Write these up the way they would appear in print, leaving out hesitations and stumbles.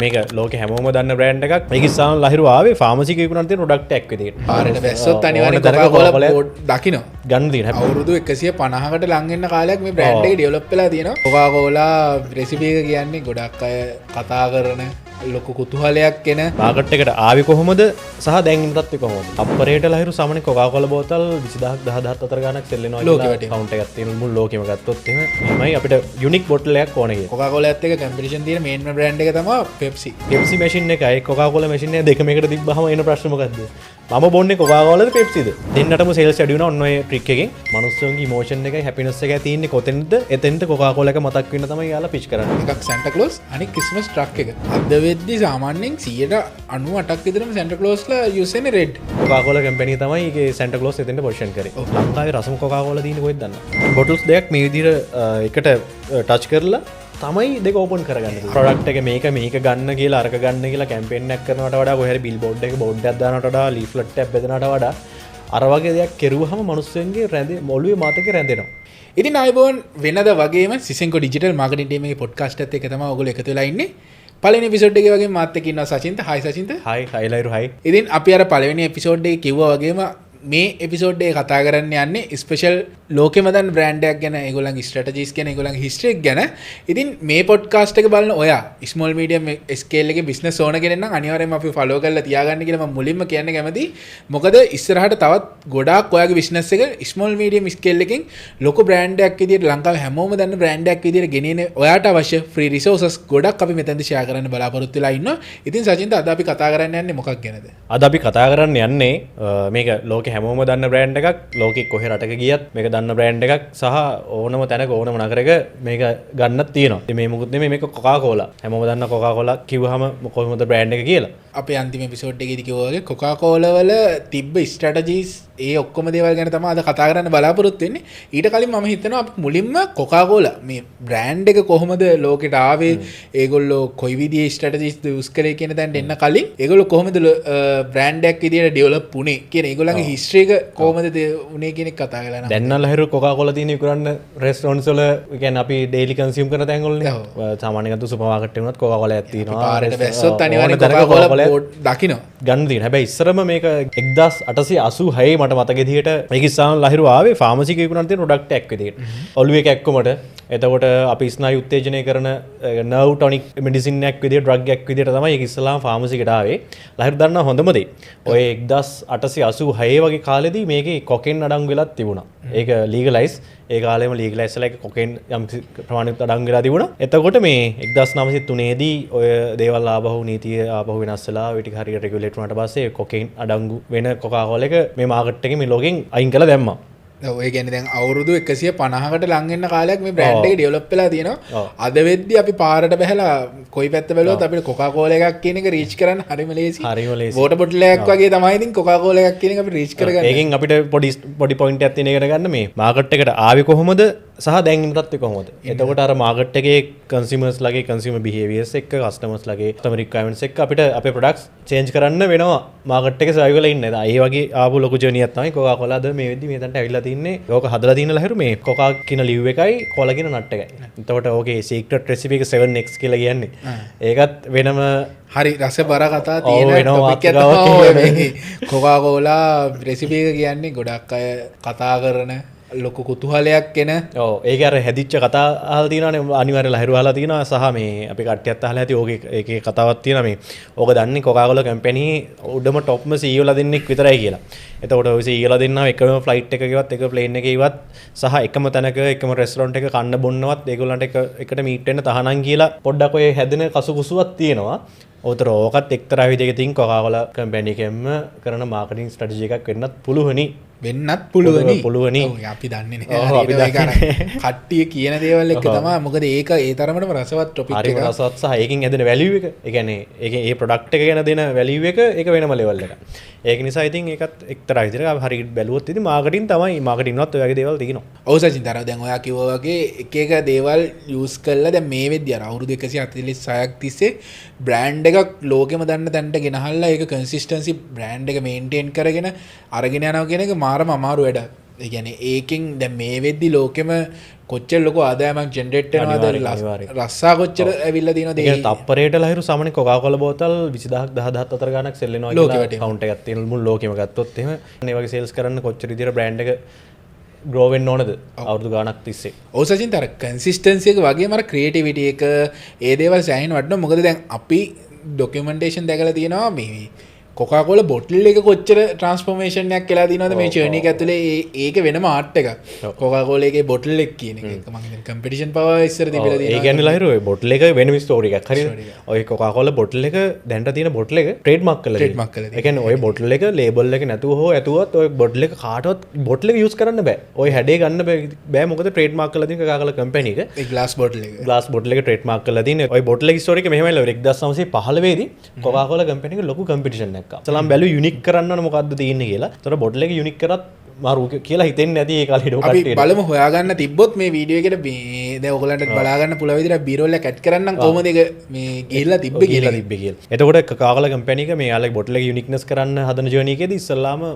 මේක ලෝකේ හැමෝම දන්න බ්‍රෑන්ඩ් එකක්. මේක ඉස්සාම ලහිරු ආවේ ෆාමසි එකේ විකුණන තියෙන ප්‍රොඩක්ට් එකක් විදියට. පාරට බැස්සොත් අනිවාර්යෙන් කොකාකෝලා බෝඩ් දකින්න. ගන්න තියෙන. අවුරුදු 150කට ලං වෙන කාලයක් මේ බ්‍රෑන්ඩ් එක ඩෙවලොප් වෙලා තියෙනවා. කොකාකෝලා රෙසිපි එක කියන්නේ ගොඩක් අය කතා කරන ලොකු කුතුහලයක් එන මාකට් එකට ආවේ කොහොමද සහ දැන් ඉන්නත් කොහොමද? අප්පරේට ලහිරු සාමාන්‍ය කොකාකෝලා බෝතල් 20000ක් 10000ක් අතර ගාණක් සෙල් වෙනවා කියලා කවුන්ට් එකක් තියෙන මුළු ලෝකෙම ගත්තොත් එහෙමයි අපිට යුනික් බොටල් එකක් ඕනේ කියලා. කොකාකෝලාත් එක්ක කම්පිටිෂන් තියෙන මේන්ම බ්‍රෑන්ඩ් එක තමයි Pepsi. Pepsi මැෂින් එකයි කොකාකෝලා මැෂින් එක දෙකම එකට තිබ්බහම එන ප්‍රශ්න මොකද්ද? මම බොන්නේ කොකාකෝලාද Pepsiද? දෙන්නටම සේල්ස් වැඩි වෙනවා ඔන්න ඔය ට්‍රික් එකෙන්. මනුස්සයන්ගේ ඉමෝෂන් එකයි හැපිනස් එකයි තියෙන්නේ කොතෙන්ද? එතෙන්ද කොකාකෝලා එක මතක් වෙන්න තමයි යාලා පිච් කරන්නේ. එකක් Santa Claus අනික Christmas truck එක. අද වෙද්දි සාමාන්‍යයෙන් 98%ක් විතරම Santa Clausලා යූස් වෙන්නේ රෙඩ්. කොකාකෝලා කම්පැනි තමයි ඒකේ Santa Claus එතෙන්ද පොසිෂන් කරේ. ලංකාවේ රසම කොකාකෝලා තියෙන්නේ කොහෙද දන්නවද? බොටල්ස් දෙකක් මේ විදිහට එකට ටච් කරලා තමයි දෙක ඕපන් කරගන්න. ප්‍රොඩක්ට් එක මේක ගන්න කියලා අරක ගන්න කියලා කැම්පේන් එකක් කරනවට වඩා කොහේ හරි බිල් බෝඩ් එකක බෝඩ් එකක් දානවට වඩා ලීෆ්ලට් එකක් බෙදනවට වඩා අර වගේ දෙයක් කෙරුවහම මිනිස්සුන්ගේ රැඳේ මොළුවේ මාතක රැඳෙනවා. ඉතින් ආයිබෝන් වෙනද වගේම සිසෙන්කෝ ඩිජිටල් මාකටිං ටීම් එකේ පොඩ්කාස්ට් එකත් එක්ක තමයි ඔයගොල්ලෝ එකතු වෙලා ඉන්නේ. පළවෙනි එපිසෝඩ් එකේ වගේම මාත් එක්ක ඉන්නවා සචින්ත. හයි සචින්ත. හයි ලයිරු හයි. ඉතින් අපි අර පළවෙනි එපිසෝඩ් එකේ කිව්වා වගේම මේ එපිසෝඩ් එක කතා කරන්න යන්නේ ස්පෙෂල් ලෝකෙම දන්න බ්‍රෑන්ඩ් එකක් ගැන, ඒගොල්ලන්ගේ ස්ට්‍රැටජිස් ගැන, ඒගොල්ලන්ගේ හිස්ටරි එක ගැන. ඉතින් මේ පොඩ්කාස්ට් එක බලන ඔයා ස්මෝල් මීඩියම් ස්කේල් එකේ බිස්නස් ඕන කෙනෙක් නම් අනිවාර්යෙන්ම අපි ෆලෝ කරලා තියාගන්න කියලා මම මුලින්ම කියන්න කැමතියි. මොකද ඉස්සරහට තවත් ගොඩාක් ඔයාගේ බිස්නස් එක ස්මෝල් මීඩියම් ස්කේල් එකකින් ලොකු බ්‍රෑන්ඩ් එකක් විදියට ලංකාවේ හැමෝම දන්න බ්‍රෑන්ඩ් එකක් විදියට ගෙනියන ඔයාට අවශ්‍ය ෆ්‍රී රිසෝසස් ගොඩක් අපි මෙතනදී ෂෙයා කරන්න බලාපොරොත්තු වෙලා ඉන්නවා. ඉතින් සචින්ත අද අපි කතා කරන්න යන්නේ මොකක් ගැනද? අද අපි කතා කරන්න යන්නේ මේක ලෝකේ හැමෝම දන්න බ්‍රෑන්ඩ් එකක්. ලෝකෙ කොහේ රටක ගියත් මේක දන්න බ්‍රෑන්ඩ් එකක් සහ ඕනම තැනක ඕනම නගරයක මේක ගන්නත් තියෙනවා. ඉතින් මේ මොකුත් නෙමෙයි මේක කොකාකෝලා. හැමෝම දන්න කොකාකෝලා කිව්වහම කොහොමද බ්‍රෑන්ඩ් එක කියලා. අපේ අන්තිම එපිසෝඩ් එකේදී කිව්වා වගේ කොකාකෝලා වල තිබ්බ ස්ට්‍රැටජිස් ඒ ඔක්කොම දේවල් ගැන තමයි අද කතා කරන්න බලාපොරොත්තු වෙන්නේ. ඊට කලින් මම හිතනවා අපි මුලින්ම කොකාකෝලා මේ බ්‍රෑන්ඩ් එක කොහොමද ලෝකෙට ආවේ, ඒගොල්ලෝ කොයි විදිහේ ස්ට්‍රැටජිස් යූස් කරේ කියන තැනට එන්න කලින් ඒගොල්ලෝ කොහොමද බ්‍රෑන්ඩ් එකක් විදියට ඩෙවලොප් වුනේ කියන ඒගොල්ලන්ගේ හිස්ටරි එක කොහොමද උනේ කියන එක කතා කරලා දැන් නම් ලහිරු කොකාකෝලා තියෙන විකුණන රෙස්ටොරන්ට්ස් වල කියන්නේ අපි ඩේලි කන්සියුම් කරන තැන් වලනේ. සාමාන්‍යයෙන් ගත්ත සුපර් මාකට් එකේ වුණත් කොකාකෝලා එකක් තියෙනවා. පාරට බැස්සොත් අනිවාර්යෙන් කොකාකෝලා බෝඩ් දකින්න. ගන්න තියෙන. හැබැයි ඉස්සරම මේක 1886 මට මතක විදිහට මේක ඉස්සාම ලහිරු ආවේ ෆාමසි එකේ විකුණන තියෙන ප්‍රොඩක්ට් එකක් විදිහට. ඔළුවේ කැක්කමට එතකොට අපි ස්නායු උත්තේජනය කරන නර්ව් ටොනික් මෙඩිසින් එකක් විදිහට ඩ්‍රග් එකක් විදිහට තමයි ඒක ඉස්සලාම ෆාමසි එකට ආවේ. ලහිරු දන්නා හොඳම දේ. ඔය 1886 වගේ කාලෙදී මේකේ කොකේන් අඩංගු වෙලක් තිබුණා. ඒක ලීගලයිස්. ඒ කාලෙම ලීගලයිස් වෙලා ඒක කොකේන් යම් ප්‍රමාණයකට අඩංගු වෙලා තිබුණා. එතකොට මේ 1993 දී ඔය දේවල් ආපහු නීතිය ආපහු වෙනස් වෙලා ඔය ටික හරියට රෙගියුලේට් වුණාට පස්සේ කොකේන් අඩංගු වෙන කොකාකෝලා එක මේ මාකට් එකේ මේ ලෝකෙන් අයින් කරලා දැම්මා. ඔය කියන්නේ දැන් අවුරුදු 150කට ලං වෙන කාලයක් මේ බ්‍රෑන්ඩ් එක ඩෙවලොප් වෙලා තියෙනවා. අද වෙද්දි අපි පාරට බහැලා කොයි පැත්ත බැලුවත් අපිට කොකාකෝලා එකක් කියන එක රීච් කරන්න හරිම ලේසි. වෝටර් බොටල් එකක් වගේ තමයි ඉතින් කොකාකෝලා එකක් කියන එක අපි රීච් කරගන්න. ඒකෙන් අපිට පොඩි පොයින්ට් එකක් තියෙන එකට ගන්න මේ මාකට් එකට ආවේ කොහොමද සහ දැන් ඉන්නත් කොහොමද? එතකොට අර මාකට් එකේ කන්සියුමර්ස් ලගේ කන්සියුමර් බිහේවියර්ස් එක්ක කස්ටමර්ස් ලගේ කස්ටමර් රික්වයර්මන්ට්ස් එක්ක අපිට අපේ ප්‍රොඩක්ට්ස් චේන්ජ් කරන්න වෙනවා. මාකට් එකේ සර්වයිව් වෙලා ඉන්න. ඒ වගේ ආපු ලොකු ජර්නියක් තමයි කොකාකෝලා අද මේ වෙද්දි මේ තැනට ඇවිල්ලා තින්නේ. ඕක හදලා තියෙන ලහිරු මේ කොකා කියන ලිව් එකයි කොලා කියන නට් එකයි. එතකොට ඕකේ සීක්‍රට් රෙසිපි එක 7x කියලා කියන්නේ. ඒකත් වෙනම හරි රස බර කතා තියෙන ටොපික් එකක් තමයි. කොකාකෝලා රෙසිපි එක කියන්නේ ගොඩක් අය කතා කරන ලොකු කුතුහලයක් එන. ඔව් ඒක අර හැදිච්ච කතා අහලා තියෙනවානේ අනිවාර්යයෙන් ලහිරු අහලා තියෙනවා සහ මේ අපි කට්ටියත් අහලා ඇති ඕකේ ඒකේ කතාවක් තියෙනවා මේ. ඕක දන්නේ කොකාකෝලා කම්පැනි උඩම টොප්ම CEO ලා දෙන්නෙක් විතරයි කියලා. එතකොට ඔය CEO ලා දෙන්නා එකම ෆ්ලයිට් එකකවත් එක ප්ලේන් එකකවත් සහ එකම තැනක එකම රෙස්ටොරන්ට් එක කන්න බොන්නවත් ඒගොල්ලන්ට එකට මීට් වෙන්න තහනම් කියලා පොඩ්ඩක් ඔය හැදෙන කසුකුසුවක් තියෙනවා. ඔතර ඕකත් එක්තරා විදිහකින් කොකාකෝලා කම්පැනි එකෙන්ම කරන මාකටිං ස්ට්‍රැටජි එකක් වෙන්නත් පුළුවනි. වෙන්නත් පුළුවනි. අපි දන්නේ නැහැ. කට්ටිය කියන දේවල් එක තමයි. මොකද ඒක ඒ තරමටම රසවත් ටොපික් එකක්. හරිම රසවත් සහ ඒකෙන් හැදෙන වැලියු එක. ඒ කියන්නේ ඒකේ ඒ ප්‍රොඩක්ට් එක ගැන දෙන වැලියු එක ඒක වෙනම ලෙවල් එකක්. ඒක නිසා ඉතින් ඒකත් එක්තරා විදිහට හරියට බැලුවොත් ඉතින් මාකටිං තමයි. මාකටිංවත් ඔය වගේ දේවල් තියෙනවා. ඔව් සචින් තරව දැන් ඔයා කිව්වා වගේ එක එක දේවල් යූස් කරලා දැන් මේ වෙද්දී අර අවුරුදු 146ක් තිස්සේ බ්‍රෑන්ඩ් එකක් ලෝකෙම දන්න තැනට ගෙනහල්ලා ඒක කන්සිස්ටන්සි බ්‍රෑන්ඩ් එක මේන්ටේන් කරගෙන අරගෙන යනවා කියන එක මාරම අමාරු වැඩක්. ඒ කියන්නේ ඒකෙන් දැන් මේ වෙද්දි ලෝකෙම කොච්චර ලොකු ආදායමක් ජෙනරේට් වෙනවද රස්සා කොච්චර ඇවිල්ලා තියෙනවද ඒ තප්පරයට ලහිරු සාමාන්‍ය කොකාකෝලා බෝතල් 20000ක් 10000ක් අතර ගණක් සෙල් වෙනවා කියලා කවුන්ට් එකක් තියෙන මුළු ලෝකෙම ගත්තොත් එහෙම මේ වගේ සේල්ස් කරන්න කොච්චර විදියට බ්‍රෑන්ඩ් එක ග්‍රෝ වෙන්න ඕනද අවුරුදු ගාණක් තිස්සේ. ඔව් සචින් අර කන්සිස්ටන්සි එක වගේම අර ක්‍රියේටිවිටි එක ඒ දේවල් සෑහෙන වටිනවා. මොකද දැන් අපි ඩොකියුමන්ටේෂන් දැකලා තියෙනවා මේ කොකාකෝල බොටල් එක කොච්චර ට්‍රන්ස්ෆෝර්මේෂන් එකක් කියලා තියෙනවද මේ ජර්නි එක ඇතුලේ ඒක වෙනම ආර්ට් එකක්. කොකාකෝල එකේ බොටල් එක කියන එක මම හිතන්නේ කම්පිටිෂන් පවර් ඉස්සර තිබිලා තියෙනවා. ඒ කියන්නේ ලහිරු ඔය බොටල් එක වෙනම ස්ටෝරි එකක් හරිද? ඔය කොකාකෝල බොටල් එක දැන්ට තියෙන බොටල් එක ට්‍රේඩ් මාක් කරලා තියෙනවා. ඒ කියන්නේ ඔය බොටල් එක ලේබල් එක නැතුව හෝ ඇතුවත් ඔය බොටල් එක කාටවත් බොටල් එක යූස් කරන්න බෑ. ඔය හැඩේ ගන්න බෑ මොකද ට්‍රේඩ් මාක් කරලා තියෙන කොකාකෝල කම්පැනි එක. ඒ ග්ලාස් බොටල් එක. ග්ලාස් බොටල් එක ට්‍රේඩ් මාක් කරලා තියෙන. ඔය බොටල් එක ස්ටෝරි එක මෙහෙමයි ලහිරු 1915 දී කොකාකෝල කම්පැනි එක ලොකු කම්පිටිෂන් එකක් ආවා. සලම් බැලු යුනික් කරන්න මොකක්ද තියෙන්නේ කියලා. ඒතර බොටල් එක යුනික් කරත් මාරු කියලා හිතෙන්නේ නැති ඒ කාලේ ඩෝ කට්ටියට. අපි බලමු හොයාගන්න තිබ්බොත් මේ වීඩියෝ එකට මේ දැන් ඔයගලන්ට බලා ගන්න පුළුවන් විදිහට බීරෝල් එක ඇඩ් කරන්නම් කොහොමද ඒක මේ ගිහිල්ලා තිබ්බේ කියලා. එතකොට කොකාකෝලා කම්පැනි එක මේ යාලගේ බොටල් එක යුනික්නස් කරන්න හදන ජර්නි එකේදී ඉස්සල්ලාම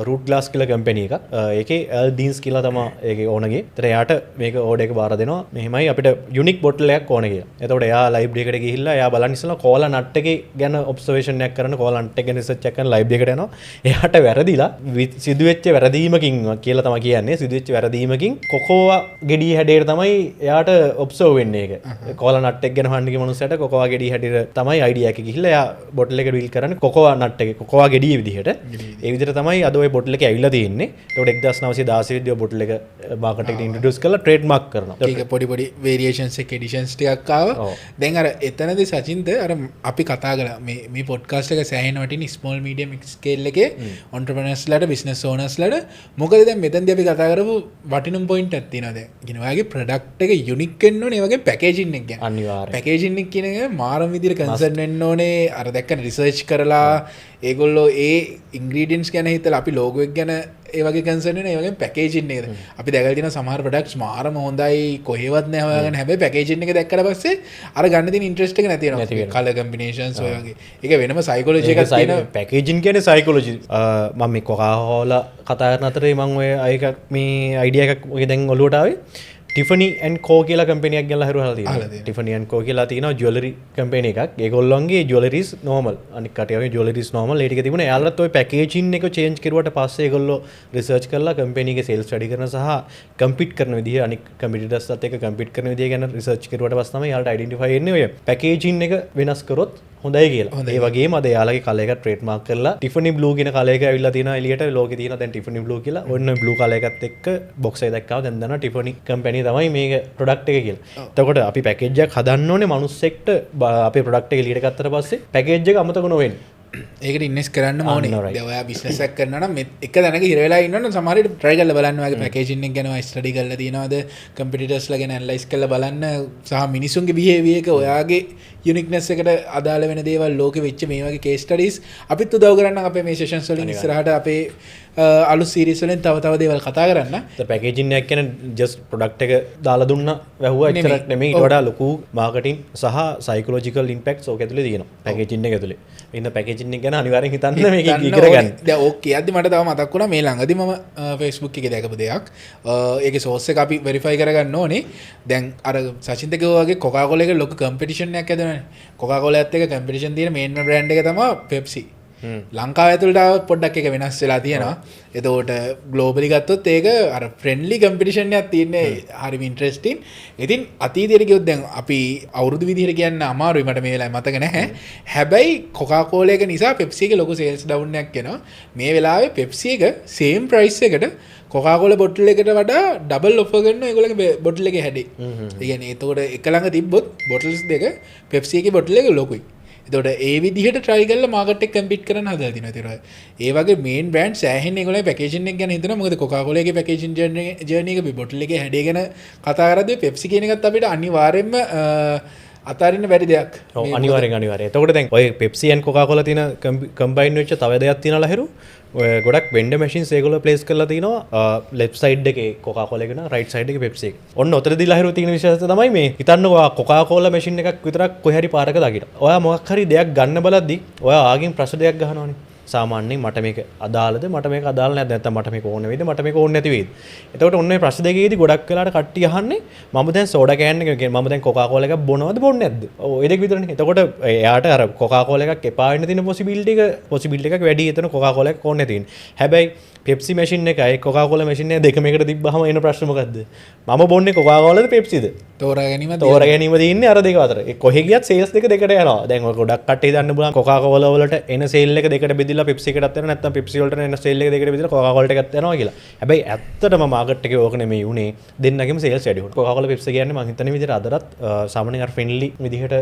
රූට් ග්ලාස් කියලා කම්පැනි එකක්. ඒකේ එල් ඩීන්ස් කියලා තමයි ඒකේ ඕනගේ. ඒතර එයාට මේක ඕඩර් එක බාර දෙනවා. මෙහෙමයි අපිට යුනික් බොටල් එකක් ඕන කියලා. එතකොට එයා ලයිබ්‍රරි එකට ගිහිල්ලා එයා බලන්න ඉස්සලා කෝලා නට් එකේ ගැන ඔබ්සර්වේෂන් එකක් කරන කෝලා නට් එක ගැන රිසර්ච් එකක් කරන ලයිබ්‍රරි එකට යනවා. එයාට වැරදිලා සිදුවෙච්ච වැරදීමකින් කියලා තමයි කියන්නේ. සිදුවෙච්ච වැරදීමකින් කොකෝවා ගෙඩිය හැඩයට තමයි එයාට ඔබ්සර්ව් වෙන්නේ ඒක. කෝලා නට් එක ගැන හොයන්න ගිය මනුස්සයාට කොකෝවා ගෙඩිය හැඩයට තමයි අයිඩියා එක ගිහිල්ලා එයා බොටල් එක ඩීල් කරන්නේ කොකෝවා නට් එක කොකෝවා ගෙඩිය විදිහට. ඒ විදිහට තමයි අද ওই බොටල් එක ඇවිල්ලා තියෙන්නේ. ඒකට 1916 දී බොටල් එක මාකට් එකට ඉන්ට්‍රොඩියුස් කරලා ට්‍රේඩ් මාක් කරනවා. ඒක පොඩි වේරියේෂන්ස් එක එඩිෂන්ස් ටිකක් ආවා. දැන් අර එතනදී සචින්ත අර අපි කතා කළා මේ පොඩ්කාස්ට් එක සෑහෙන වටින ස්මෝල් මීඩියම් ස්කේල් එකේ ඔන්ටර්ප්‍රෙනර්ස්ලාට බිස්නස් ඕනර්ස්ලාට මොකද දැන් මෙතනදී අපි කතා කරපු වටිනම් පොයින්ට් එකක් තියෙනවා දැන්. කියන ඔයාගේ ප්‍රොඩක්ට් එක යුනික් වෙන්න ඕනේ. ඒ වගේ පැකේජින් එක ගැන. අනිවාර්යයෙන්. පැකේජින් එක කියන එක මාරම විදිහට කන්සර්න් වෙන්න ඕනේ. අර දැක්කන රිසර්ච් කරලා ඒගොල්ලෝ ඒ ඉන්ග්‍රීඩියන්ට්ස් ගැන හිතලා අපි ලෝගෝ එක ගැන ඒ වගේ කන්සර්න් වෙන ඒ වගේ පැකේජින් එකද. අපි දැකලා තියෙන සමහර ප්‍රොඩක්ට්ස් මාරම හොඳයි කොහෙවත් නැහැ හොයාගන්න. හැබැයි පැකේජින් එක දැක්කට පස්සේ අර ගන්න තියෙන ඉන්ට්‍රස්ට් එක නැති වෙනවා. කලර් කම්බිනේෂන්ස් ඔය වගේ. ඒක වෙනම සයිකොලොජි එකක් තියෙනවා. පැකේජින් කියන්නේ සයිකොලොජි. මම මේ කොකාකෝලා කතා කරන අතරේ මම ඔය අයක මේ අයිඩියා එකක් ඔය දැන් ඔලුවට ආවේ. ටිෆනි ඇන් කෝ කියලා කම්පැනියක් ගැන ලහිරු අහලා තියෙනවා. ටිෆනි ඇන් කෝ කියලා තියෙනවා ජුවලරි කම්පැනි එකක්. ඒගොල්ලන්ගේ ජුවලරිස් නෝමල්. අනික කටියගේ ජුවලරිස් නෝමල්. ඒ ටික තිබුණා. එයාලත් ওই පැකේජින් එක චේන්ජ් කරුවාට පස්සේ ඒගොල්ලෝ රිසර්ච් කරලා කම්පැනි එකේ සේල්ස් වැඩි කරන සහ කම්පීට් කරන විදිහ අනික කම්පිටිටර්ස්ලත් එක්ක කම්පීට් කරන විදිහ ගැන රිසර්ච් කරුවාට පස්සේ තමයි එයාලට අයිඩෙන්ටිෆයි වෙන්නේ ඔය පැකේජින් එක වෙනස් කරොත් හොඳයි කියලා. ඒ වගේම අද එයාලගේ කලර් එක ට්‍රේඩ් මාක් කරලා ටිෆනි බ්ලූ කියන කලර් එක ඇවිල්ලා තියෙනවා එළියට. ලෝකේ තියෙන දැන් ටිෆනි බ්ලූ කියලා. ඔන්න බ්ලූ කලර් එකත් එක්ක බොක්ස් එක දැක්කම දැන් දන්නවා ටිෆනි කම්පැනි තමයි මේක ප්‍රොඩක්ට් එක කියලා. එතකොට අපි පැකේජ් එකක් හදන්න ඕනේ මිනිස්සෙක්ට අපේ ප්‍රොඩක්ට් එක එළියට ගත්තට පස්සේ පැකේජ් එක අමතක නොවෙන්න. ඒකට ඉන්වෙස්ට් කරන්න ඕනේ. දැන් ඔයා බිස්නස් එකක් කරනවා නම් එක තැනක හිර වෙලා ඉන්නවනම් සමහර විට try කරලා බලන්න ඔයාගේ පැකේජින් එක ගැන ඔයා ස්ටඩි කරලා තියෙනවද කම්පිටිටර්ස්ලා ගැන ඇනලයිස් කරලා බලන්න සහ මිනිසුන්ගේ බිහේවියර් එක ඔයාගේ යුනික්නස් එකට අදාළ වෙන දේවල් ලෝකෙ වෙච්ච මේ වගේ කේස් ස්ටඩීස් අපිත් උදව් කරන්න අපේ මේ සෙෂන්ස් වලින් ඉස්සරහට අපේ අලුත් සීරීස් වලින් තව දේවල් කතා කරන්න. පැකේජින් එකක් කියන්නේ ජස්ට් ප්‍රොඩක්ට් එක දාලා දුන්නා වැහුවා එච්චරක් නෙමෙයි. ඊට වඩා ලොකු මාකටිං සහ සයිකොලොජිකල් ඉම්පැක්ට්ස් ඕක ඇතුලේ තියෙනවා. පැකේජින් එක ඇතුලේ. ඉන්න පැකේජින් එක ගැන අනිවාර්යෙන් හිතන්න මේක ඉගෙන ගන්න. දැන් ඕක කියද්දි මට තව මතක් වුණා මේ ළඟදී මම Facebook එකේ දැකපු දෙයක්. ඒකේ සෝස් එක අපි වෙරිෆයි කරගන්න ඕනේ. දැන් අර සචින්ත කිව්වා වගේ කොකාකෝලා එකේ ලොකු කම්පිටිෂන් එකක් ඇදෙනවානේ. කොකාකෝලාත් එක්ක කම්පිටිෂන් තියෙන මේන්ම බ්‍රෑන්ඩ් එක තමයි Pepsi. ලංකාව ඇතුළට පොඩ්ඩක් එක වෙනස් වෙලා තියෙනවා. එතකොට ග්ලෝබලි ගත්තොත් ඒක අර ෆ්‍රෙන්ඩ්ලි කම්පිටිෂන් එකක් තියෙන්නේ. හරිම ඉන්ටරෙස්ටිං. ඉතින් අතීතයට ගියොත් දැන් අපි අවුරුදු විදිහට කියන්න අමාරුයි මට මේ වෙලාවේ මතක නැහැ. හැබැයි කොකාකෝලා එක නිසා Pepsi එකේ ලොකු සේල්ස් ඩවුන් එකක් එනවා. මේ වෙලාවේ Pepsi එක සේම් ප්‍රයිස් එකට කොකාකෝලා බොටල් එකට වඩා ඩබල් ඔෆර් කරන ඒගොල්ලන්ගේ බොටල් එකේ හැඩේ. ඒ කියන්නේ එතකොට එක ළඟ තිබ්බොත් බොටල්ස් දෙක Pepsi එකේ බොටල් එක ලොකුයි. එතකොට ඒ විදිහට try කරලා මාකට් එක කම්පීට් කරන්න හදලා තිනවා. ඒතර ඒ වගේ මේන් බ්‍රෑන්ඩ් සෑහෙන ඒගොල්ලෝ පැකේජින් එක ගැන හිතනවා. මොකද කොකාකෝලා එකේ පැකේජින් ජර්නි එක බොටල් එකේ හැඩේ ගැන කතා කරද්දී Pepsi කියන එකත් අපිට අනිවාර්යයෙන්ම අතාරින්න බැරි දෙයක්. ඔව් අනිවාර්යෙන්. එතකොට දැන් ඔය Pepsi and Coca-Cola තියෙන කම්බයින් වෙච්ච තව දෙයක් තියෙනවා ලහිරු. ඔය ගොඩක් වෙන්ඩර් මැෂින්ස් ඒගොල්ලෝ ප්ලේස් කරලා තිනවා ලෙෆ්ට් සයිඩ් එකේ Coca-Cola එක නා රයිට් සයිඩ් එකේ Pepsi එක. ඔන්න ඔතනදී ලහිරු තියෙන විශේෂත්වය තමයි මේ. හිතන්න ඔයා Coca-Cola මැෂින් එකක් විතරක් කොහේ හරි පාරක දකින්න. ඔයා මොකක් හරි දෙයක් ගන්න බලද්දි ඔයා ආගෙන් ප්‍රශ්න දෙයක් ගහනවනේ. සාමාන්‍යයෙන් මට මේක අදාළද මට මේක අදාළ නැද්ද නැත්නම් මට මේක ඕන වේද මට මේක ඕනේ නැති වේද. එතකොට ඔන්න ඔය ප්‍රශ්න දෙකේදී ගොඩක් වෙලාට කට්ටිය අහන්නේ මම දැන් සෝඩා කෑන් එක මම දැන් කොකා කෝලා එකක් බොනවද බොන්නේ නැද්ද? ඔව් ඒ දෙක විතරනේ. එතකොට එයාට අර කොකා කෝලා එකක් එපා වෙන්න තියෙන පොසිබිලිටි එකක් වැඩි එතන කොකා කෝලා එකක් ඕනේ තියෙන්නේ. හැබැයි පෙප්සි මැෂින් එකයි කොකා කෝලා මැෂින් එක දෙකම එකට තිබ්බහම එන ප්‍රශ්න මොකද්ද? මම බොන්නේ කොකා කෝලාද පෙප්සිද? තෝරා ගැනීම තෝරගැනීම තියන්නේ අර දෙක අතර. කොහෙ ගියත් සේල්ස් දෙක දෙකට යනවා. දැන් ඔය ගොඩක් කට්ටිය දන්න බුලන් කොකා කෝලා වලට එන සේල් එක දෙකට බෙදලා පෙප්සි එකටත් යනවා නැත්නම් පෙප්සි වලට එන සේල් එක දෙකට බෙදලා කොකා කෝලා එකටත් යනවා කියලා. හැබැයි ඇත්තටම මාකට් එකේ ඕක නෙමෙයි උනේ. දෙන්නගෙම සේල්ස් වැඩි වුණා. කොකා කෝලා පෙප්සි කියන්නේ මම හිතන විදිහට අදටත් සාමාන්‍යයෙන් අර ෆ්‍රෙන්ඩ්ලි විදිහට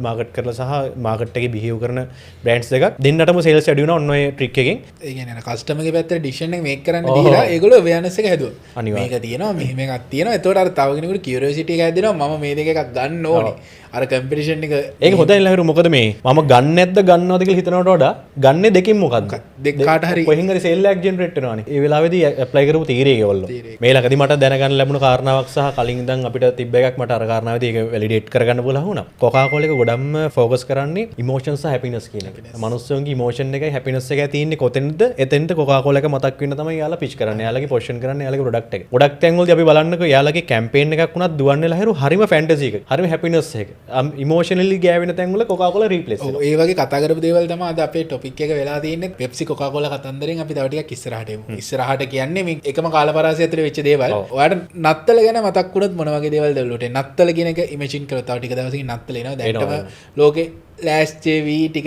මාකට් කරලා සහ මාකට් එකේ බිහේව් කරන බ්‍රෑන්ඩ්ස් දෙකක් දෙන්නටම සේල්ස් වැඩි වුණා ඔන්න ඔය ට්‍රික් එකෙන්. ඒ කියන්නේ කස්ටමර්ගේ පැත්තට ඩිසිෂන් එක මේක් කරන්න දීලා ඒගොල්ලෝ අවේර්නස් එක හැදුවා. මේක තියෙනවා මෙහෙම එකක් තියෙනවා. එතකොට අර තව කෙනෙකුට කියුරියොසිටි එක හැදෙනවා මම මේ දෙක එකක් ගන්න ඕනේ. අර කම්පිටිෂන් එක ඒක හොඳයි ලහිරු. මොකද මේ මම ගන්න නැද්ද ගන්නවද කියලා හිතනවට වඩා ගන්නේ දෙකින් මොකද්ද? දෙක කාට හරි කොහෙන් හරි සේල් එකක් ජෙනරේට් වෙනවානේ. ඒ වෙලාවේදී ඇප්ලයි කරපු තීරය ඒගොල්ලෝ. මේ ළඟදී මට දැනගන්න ලැබුණ කාරණාවක් සහ කලින් ඉඳන් අපිට තිබ්බ එකක් මට අර කාරණාවේදී ඒක වැලිඩේට් කරගන්න පුළුවන් වුණා. කොකා කෝලා එක ගොඩක්ම ෆෝකස් කරන්නේ ඉමෝෂන්ස් සහ හැපිනස් කියන එක. මනුස්සයන්ගේ ඉමෝෂන් එකයි හැපිනස් එකයි තියෙන්නේ කොතෙන්ද? එතෙන්ට කොකා කෝලා එක මතක් වෙන්න තමයි යාලා පිච් කරන්නේ. යාලගේ පොසිෂන් කරන්නේ යාලගේ ප්‍රොඩක්ට් එක. ගොඩක් තැන්වලදී අපි බලන්නකෝ යාලගේ කැම්පේන් එකක් වුණත් දුවන්නේ ලහිරු හරිම ෆැන්ටසි එක. හරිම හැපිනස් එක. ඉමෝෂනලි ගෑවෙන තැන්වල කොකා කෝලා රීප්ලේස් වෙනවා. ඒ වගේ කතා කරපු දේවල් තමයි අද අපේ ටොපික් එක වෙලා තියෙන්නේ. පෙප්සි කොකා කෝලා කතන්දරෙන් අපි තව ටිකක් ඉස්සරහට එමු. ඉස්සරහට කියන්නේ මේ එකම කාලපරාසය ඇතුලේ වෙච්ච දේවල්. ඔයාලට නත්තල ගැන මතක් වුණොත් මොන වගේ දේවල්ද ඔළුවට එන්නේ? නත්තල කියන එක ඉමේජින් කරලා තව ටික දවසකින් නත්තල එනවා. දැන්ටම ලෝකේ ලෑස්චේවී ටික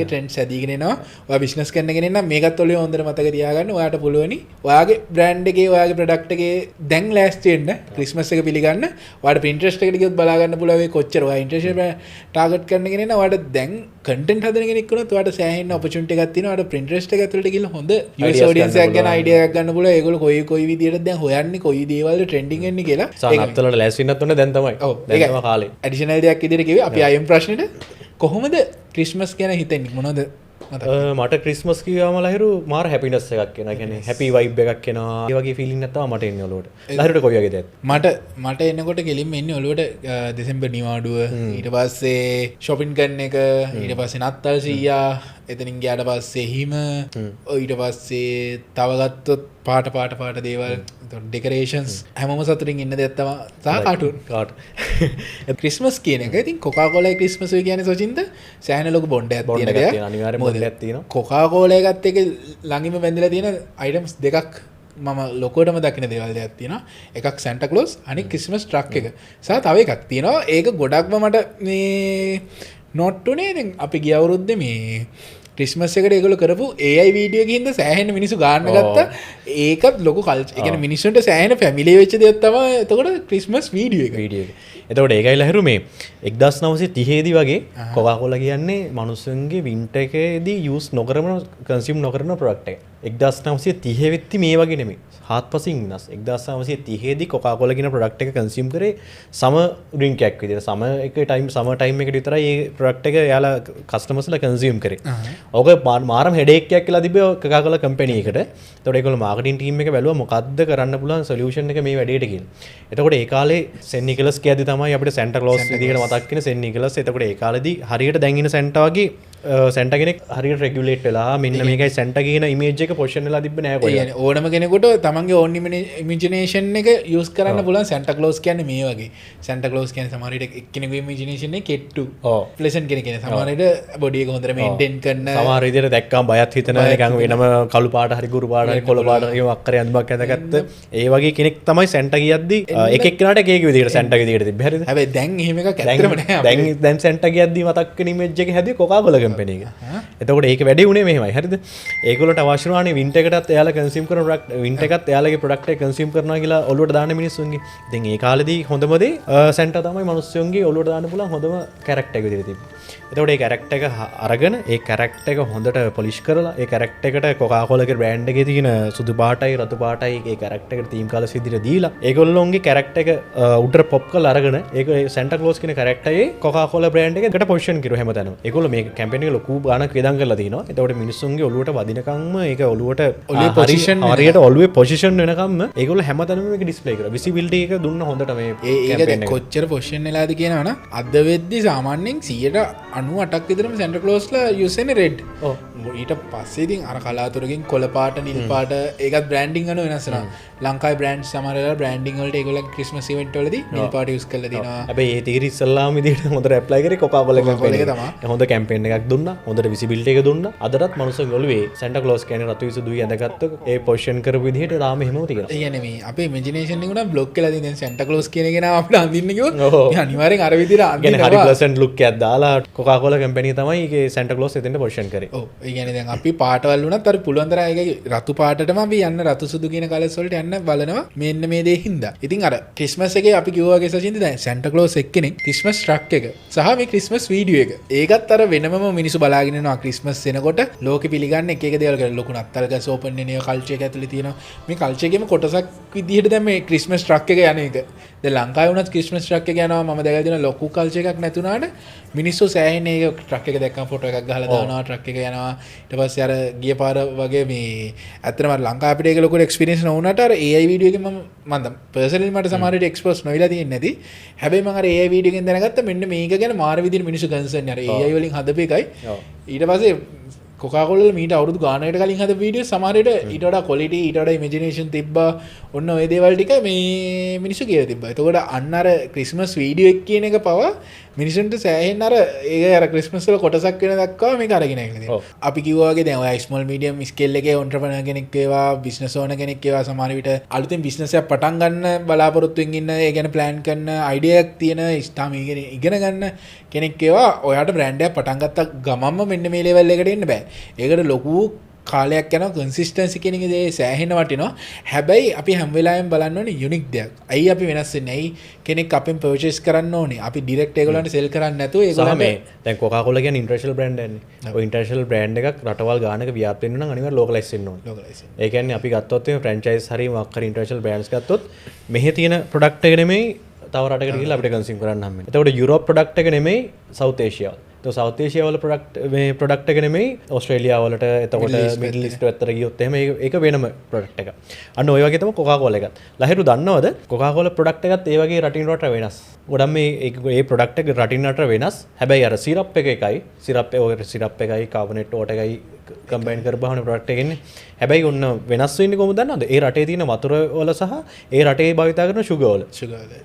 ට්‍රෙන්ඩ්ස් ඇදීගෙන එනවා. ඔයා බිස්නස් කරන කෙනෙක් නම් මේකත් ඔළුවේ හොඳට මතක තියාගන්න. ඔයාට පුළුවනි ඔයාගේ බ්‍රෑන්ඩ් එකේ ඔයාගේ ප්‍රොඩක්ට් එකේ දැන් ලෑස්ති වෙන්න ක්‍රිස්මස් එක පිළිගන්න. ඔයාට Pinterest එකට ගියොත් බලා ගන්න පුළුවන් මේ කොච්චර ඔයා ඉන්ට්‍රස්ට් ටාගට් කරන කෙනෙක් නම් ඔයාට දැන් කන්ටෙන්ට් හදන කෙනෙක් වුණොත් ඔයාට සෑහෙන ඔපචුනිටි එකක් තියෙනවා. ඔයාට Pinterest එක ඇතුළට ගිහලා හොඳ US audience එකක් ගැන අයිඩියා එකක් ගන්න පුළුවන්. ඒගොල්ලෝ කොයි විදියටද දැන් හොයන්නේ කොයි දේවල්ද ට්‍රෙන්ඩින් වෙන්නේ කියලා. සානත්තලට ලෑස්ති වෙන්නත් ඕනේ දැන් තමයි. ඔව් දැන් තමයි කාලේ. ඇඩිෂනල් දෙයක් ඉදිරියට කිව්වේ අපි අයම් ප්‍රශ්නෙට කොහොමද ක්‍රිස්මස් ගැන හිතෙන්නේ මොනවද මට ක්‍රිස්මස් කිව්වම ලහිරු මාර හැපිනස් එකක් එනවා. කියන්නේ හැපි වයිබ් එකක් එනවා. ඒ වගේ ෆීලිං එකක් තමයි මට එන්නේ ඔලුවට. ලහිරුට කොයි වගේද? මට එනකොට කෙලින්ම එන්නේ ඔලුවට දෙසැම්බර් නිවාඩුව, ඊට පස්සේ ෂොපින් කරන එක, ඊට පස්සේ නත්තල් සීයා, එතනින් ගියාට පස්සේ හිම, ඊට පස්සේ තව ගත්තොත් පාට දේවල්, ඩෙකරේෂන්ස් හැමෝම සතුටින් ඉන්න දෙයක් තමයි සහ කාටුන්. ක්‍රිස්මස් කියන එක ඉතින් කොකා කෝලා ක්‍රිස්මස් වෙයි කියන්නේ සොචින්ද සෑහෙන ලොකු බොන්ඩයක් තියෙන දෙයක්. අනිවාර්යෙන් බොන්ඩයක් තියෙනවා. කොකා කෝලා එකත් එක්ක ළඟින්ම බැඳලා තියෙන අයිටම්ස් දෙකක් මම ලොකෝටම දකින දේවල් දෙයක් තියෙනවා. එකක් සැන්ටා ක්ලෝස්, අනික ක්‍රිස්මස් ට්‍රක් එක. සහ තව එකක් තියෙනවා. ඒක ගොඩක්ම මට මේ නොට් උනේ දැන් අපි ගිය අවුරුද්දේ මේ ක්‍රිස්මස් එකට ඒගොල්ලෝ කරපු AI වීඩියෝ එකකින්ද සෑහෙන මිනිස්සු ගන්න ගත්තා. ඒකත් ලොකු කල්චර්. ඒ කියන්නේ මිනිස්සුන්ට සෑහෙන ෆැමිලි වෙච්ච දෙයක් තමයි එතකොට ක්‍රිස්මස් වීඩියෝ එක. එතකොට ඒකයි ලහිරු මේ 1930 දී වගේ කොකා කෝලා කියන්නේ මිනිස්සුන්ගේ වින්ටර් එකේදී යූස් නොකරන කන්සියුම් නොකරන ප්‍රොඩක්ට් එක. 1930 වෙද්දි මේ වගේ නෙමෙයි. හාත්පසින් වෙනස්. 1930 දී කොකා කෝලා කියන ප්‍රොඩක්ට් එක කන්සියුම් කරේ සම ඩ්‍රින්ක් එකක් විදිහට. සම ටයිම් එකට විතරයි මේ ප්‍රොඩක්ට් එක යාලා කස්ටමර්ස්ලා කන්සියුම් කරේ. ඕක මාරම හෙඩේක් එකක් කියලා තිබ්බේ කොකා කෝලා කම්පැනි එකට. එතකොට ඒගොල්ලෝ මාකටිං ටීම් එක බැලුවා මොකද්ද කරන්න පුළුවන් සොලියුෂන් එක මේ වැඩේට කියලා. එතකොට ඒ කාලේ සෙන් නිකලස් කියද්දි තමයි අපිට සැන්ටා ක්ලෝස් විදිහට මතක් වෙන සෙන් නිකලස්. එතකොට ඒ කාලේදී හරියට දැන් ඉන සැන්ටා වගේ සැන්ටා කෙනෙක් හරියට රෙගියුලේට් වෙලා මෙන්න මේකයි සැන්ටා කියන ඉමේජ් එක පොසිෂන් වෙලා තිබ්බේ නෑ කොහෙවත්. ඒ ඕනම කෙනෙකුට තමන්ගේ ඕන් ඉමේජිනේෂන් එක යූස් කරන්න පුළුවන්. සැන්ටා ක්ලෝස් කියන්නේ මේ වගේ. සැන්ටා ක්ලෝස් කියන්නේ සමහර විට එක්කෙනෙකුගේ ඉමේජිනේෂන් එක කෙට්ටු. ප්ලෙසන්ට් කෙනෙක් කියන්නේ සමහර විට බොඩි එක හොඳට මේන්ටේන් කරන. සමහර විදිහට දැක්කම බයත් හිතන නිකන් වෙනම කළු පාට හරි ගුරු පාට හරි කොළ පාට හරි අක්කරේ අඳුමක් ඇඳගත්ත ඒ වගේ කෙනෙක් තමයි සැන්ටා කියද්දි එක එක්කෙනාට එක එක විදිහට සැන්ටා විදිහට තිබ්බේ. හරිද? හැබැයි දැන් එහෙම එකක් ඇත්තටම නෑ. දැන් සැන්ටා කියද්දි මතක් වෙන ඉමේජ් එක හැදුවේ කොකා කෝලා කම්පැනි එක. එතකොට ඒක වැඩි උනේ මෙහෙමයි. හරිද? ඒගොල්ලන්ට අවශ්‍ය වුණානේ වින්ටර් එකටත් එයාලා කන්සියුම් කරන ප්‍රොඩක්ට් වින්ටර් එකත් එයාලගේ ප්‍රොඩක්ට් එක කන්සියුම් කරනවා කියලා ඔළුවට දාන්න මිනිස්සුන්ගේ. ඉතින් ඒ කාලේදී හොඳම දේ සැන්ටා තමයි මිනිස්සුන්ගේ ඔළුවට දාන්න පුළුවන් හොඳම කැරක්ටර් එක විදිහට තිබ්බේ. එතකොට ඒ කැරක්ටර් එක අරගෙන ඒ කැරක්ටර් එක හොඳට පොලිෂ් කරලා ඒ කැරක්ටර් එකට කොකා කෝලාගේ බ්‍රෑන්ඩ් එකේ තියෙන සුදු පාටයි රතු පාටයි ඒ කැරක්ටර් එකට තීම් කලර්ස් විදිහට දීලා ඒගොල්ලෝන්ගේ කැරක්ටර් එක උඩට පොප් කරලා අරගෙන ඒක සැන්ටා ක්ලෝස් කියන කැරක්ටර් එකේ කොකා කෝලා බ්‍රෑන්ඩ් එකට පොසිෂන් කිරුවා හැමතැනම. ඒගොල්ලෝ මේ කැම්පේන් එක ලොකු ගාණක් වේදම් කරලා තිනවා. එතකොට මිනිස්සුන්ගේ ඔළුවට වදිනකම්ම ඒක ඔළුවට හරියට ඔළුවේ පොසිෂන් වෙනකම්ම ඒගොල්ලෝ හැමතැනම මේක ඩිස්ප්ලේ කරා. විසිබිලිටි එක දුන්න හොඳට මේ ඒක කොච්චර පොසිෂන් වෙලාද කියනවනම් අද වෙද්දි සාමාන්‍යයෙන් 98ක් විතරම සැන්ටා ක්ලෝස්ලා යූස් වෙන්නේ රෙඩ්. ඊට පස්සේතින් අර කලාතුරකින් කොළපාට නිල් පාට ඒකත් බ්‍රන්ඩිං ගන වෙනස්සන ලංකායි බ්‍රන්ඩ් සමරල බ්‍රන්ඩිං වලට ඒගොල ක්‍රිස්මස් ඉවෙන්ට් වලදී නිල් පාට යූස් කරලා දිනවා. හැබැයි ඒ තීර ඉස්සල්ලාම විදිහට හොඳට ඇප්ලයි කරේ කොකාකෝලා කැම්පේන් එක තමයි. හොඳ කැම්පේන් එකක් දුන්නා. හොඳට විසිබිලිටි එක දුන්නා. අදටත් මනුස්සයන් ඔළුවේ සැන්ටා ක්ලෝස් කියන්නේ රතු විසු දුයි ඇඳගත්ත ඒ පොසිෂන් කරපු විදිහට තාම එහෙමම තියෙනවා. ඒ කියන්නේ මේ අපේ ඉමේජිනේෂන් එක උනා බ්ලොක් කරලා තියෙන දැන් සැන්ටා ක්ලෝස් කියන එක නාම අපිට අඳින්න කිව්වොත් අනිවාර්යෙන් අර විදිහට අඳින්න. කියන්නේ 100% ලුක් එකක් දාලා කොකාකෝලා කැම්පේන් එක තමයි ඒකේ සැන්ටා ක්ලෝස් එතෙන්ට පොසිෂන් කරේ. ඔව් ඒ කියන්නේ දැන් අපි පාටවල් වුණත් අර පුළුවන් තරම් ඒකේ රතු පාටටම අපි යන්න රතු සුදු කියන කලර්ස් වලට යන්න බලනවා මෙන්න මේ දේ හින්දා. ඉතින් අර ක්‍රිස්මස් එකේ අපි කිව්වා වගේ සචින්ද දැන් සැන්ටා ක්ලෝස් එක්කෙනෙක් ක්‍රිස්මස් ට්‍රක් එක සහ මේ ක්‍රිස්මස් වීඩියෝ එක. ඒකත් අර වෙනමම මිනිස්සු බලාගෙන ඉනවා ක්‍රිස්මස් එනකොට ලෝකෙ පිළිගන්න එක එක දේවල් කරලා ලොකු නත්තල් ගස් ඕපන් වෙන ඒවා කල්චර් එක ඇතුලේ තියෙනවා. මේ කල්චර් එකේම කොටසක් විදිහට දැන් මේ ක්‍රිස්මස් ට්‍රක් එක යන එක. දැන් ලංකාවේ වුණත් ක්‍රිස්මස් ට්‍රක් එක යනවා මම දැකලා තියෙන ලොකු කල්චර් එකක් නැතුණාට මිනිස්සු සෑහෙන ඒ ට්‍රක් එක දැක්කම ෆොටෝ එකක් ගහලා දානවා ට්‍රක් එක යනවා. ඊට පස්සේ අර ගිය පාර වගේ මේ ඇත්තටම අර ලංකාවේ අපිට ඒක ලොකු එක්ස්පීරියන්ස් නොවුණාට අර AI වීඩියෝ එකෙන් මම පර්සනලි මට සමහර විට එක්ස්පෝස් නොවිලා තියෙන්නේ නැති. හැබැයි මම අර AI වීඩියෝ එකෙන් දැනගත්තා මෙන්න මේක ගැන මාර විදිහට මිනිස්සු කන්සර්න් අර AI වලින් හදපු එකයි. ඊට පස්සේ කොකාකෝලා මීට අවුරුදු ගානකට කලින් හද වීඩියෝ සමහර විට ඊට වඩා ක්වොලිටි ඊට වඩා ඉමේජිනේෂන් තිබ්බා. ඔන්න ඔය දේවල් ටික මේ මිනිස්සු කියලා තිබ්බා. එතකොට අන්න අර ක්‍රිස්මස් වීඩියෝ එක කියන එක පවා මිනිසුන්ට සෑහෙන අර ඒක අර ක්‍රිස්මස් වල කොටසක් වෙන දක්වා මේක අරගෙන යනවා. අපි කිව්වා වගේ දැන් ඔය ස්මෝල් මීඩියම් ස්කේල් එකේ ඔන්ටර්ප්‍රෙනර් කෙනෙක් වේවා බිස්නස් ඕනර් කෙනෙක් වේවා සමහර විට අලුතෙන් බිස්නස් එකක් පටන් ගන්න බලාපොරොත්තුෙන් ඉන්න ඒ ගැන ප්ලෑන් කරන අයිඩියා එකක් තියෙන ඉස්තාම ඉගෙන ගන්න කෙනෙක් වේවා ඔයාට බ්‍රෑන්ඩ් එකක් පටන් ගත්ත ගමන්ම මෙන්න මේ ලෙවල් එකට එන්න බෑ. ඒකට ලොකු කාලයක් යනවා කන්සිස්ටන්සි කියන එක දේ සෑහෙන වටිනවා. හැබැයි අපි හැම වෙලාවෙම බලන්න ඕනේ යුනික් දෙයක්. ඇයි අපි වෙනස් වෙන්නේ? ඇයි කෙනෙක් අපෙන් පර්චේස් කරන්න ඕනේ? අපි ඩිරෙක්ට් ඒගොල්ලන්ට සෙල් කරන්නේ නැතුව ඒගොල්ලන්ට මේ දැන් කොකාකෝලා කියන්නේ ඉන්ටර්නැෂනල් බ්‍රෑන්ඩ් එකනේ. ඔය ඉන්ටර්නැෂනල් බ්‍රෑන්ඩ් එකක් රටවල් ගානක ව්‍යාප්ත වෙන්න නම් අනිවාර්යෙන් ලෝකලයිස් වෙන්න ඕනේ. ලෝකලයිස්. ඒ කියන්නේ අපි ගත්තොත් මේ ෆ්‍රැන්චයිස් හරි මොකක් හරි ඉන්ටර්නැෂනල් බ්‍රෑන්ඩ්ස් ගත්තොත් මෙහි තියෙන ප්‍රොඩක්ට් එක නෙමෙයි තව රටකට ගිහිල්ලා අපිට කන්සියුම් කරන්න හම්බ වෙනවා. එතකොට යුරෝප් ප්‍රොඩක්ට් එක නෙමෙයි සවුත් ඒෂියාවල. සෞත් ඒෂියාවල ප්‍රොඩක්ට් එක නෙමෙයි ඕස්ට්‍රේලියාවලට එතකොට මිඩල් ඊස්ට් පැත්තට ගියොත් එහෙම ඒක වෙනම ප්‍රොඩක්ට් එකක්. අන්න ඔය වගේ තමයි කොකාකෝලා එකත්. ලහිරු දන්නවද කොකාකෝලා ප්‍රොඩක්ට් එකත් ඒ වගේ රටින් රට වෙනස්. ගොඩක් මේ ප්‍රොඩක්ට් එක රටින් රට වෙනස්. හැබැයි අර සිරප් එක එකයි. සිරප් එකයි කාබනේට් වෝටර් එකයි කම්බයින් කරපුවාම ප්‍රොඩක්ට් එක එන්නේ. හැබැයි ඔන්න වෙනස් වෙන්නේ කොහොමද දන්නවද? ඒ රටේ තියෙන වතුර වල සහ ඒ රටේ භාවිතා කරන ෂුගර් වල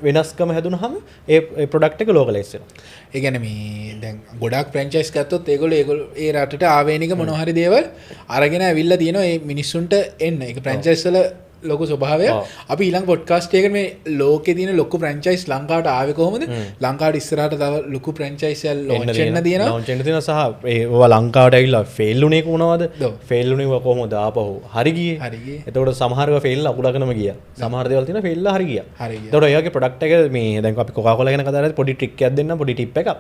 වෙනස්කම හැදුනහම ඒ ප්‍රොඩක්ට් එක ලෝකලයිස් වෙනවා. ඒ කියන්නේ මේ දැන් ගොඩක් ෆ්‍රැන්චයිස් ගත්තොත් ඒගොල්ලෝ ඒ රටට ආවේනික මොන හරි දේවල් අරගෙන ඇවිල්ලා තියෙනවා මේ මිනිස්සුන්ට එන්න. ඒක ෆ්‍රැන්චයිස් වල ලොකු ස්වභාවය. අපි ඊළඟ පොඩ්කාස්ට් එකේ මේ ලෝකේ තියෙන ලොකු ෆ්‍රැන්චයිස් ලංකාවට ආවේ කොහොමද? ලංකාවට ඉස්සරහට තව ලොකු ෆ්‍රැන්චයිස් එකක් ලොන්ච් වෙන්න තියෙනවා. ලොන්ච් වෙන්න තියෙනවා සහ ඒවා ලංකාවට ඇවිල්ලා ෆේල් උනේ කොහොමද? ෆේල් උනේ කොහොමද ආපහු? හරි ගියේ. එතකොට සමහරව ෆේල් අකුලකනම ගියා. සමහර දේවල් තියෙනවා ෆේල්ලා හරි ගියා. එතකොට ඒ වගේ ප්‍රොඩක්ට් එක මේ දැන් අපි කොකාකෝලා ගැන කතා කරද්දී පොඩි ට්‍රික් එකක් දෙන්නම් පොඩි ටිප් එකක්.